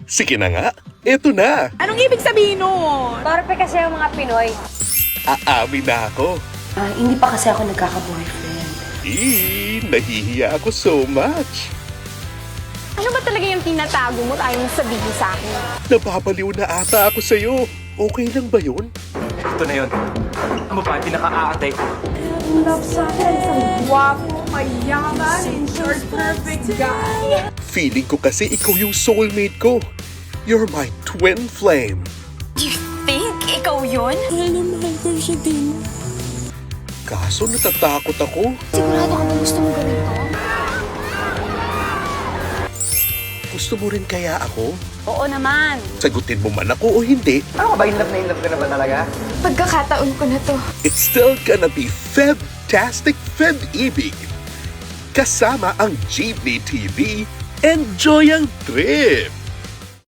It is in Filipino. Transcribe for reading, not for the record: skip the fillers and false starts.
Sige na nga, eto na. Anong ibig sabihin nun? Torpe kasi ang mga Pinoy. Aamin na ako. Hindi pa kasi ako nagkaka-boyfriend. Nahihiya ako so much. Ano ba talaga yung tinatago mo at ayaw mo sabihin sa akin? Nababaliw na ata ako sa'yo. Okay lang ba yun? Ito na yun. Ano ba, pinaka-aate? Love sa akin, isang guwapo, mayaman, in short, perfect guy. Feeling ko kasi ikaw yung soulmate ko. You're my twin flame. You think ikaw yun? Kaso natatakot ako. Sigurado ka ba gusto mo gawin to? Gusto mo rin kaya ako? Oo naman. Sagutin mo man ako o hindi, Ano ka ba, in love ka na ba talaga? Pagkakataon ko na to. it's still gonna be Febtastic Feb-ibig. Kasama ang Jeepney TV. Enjoy ang trip!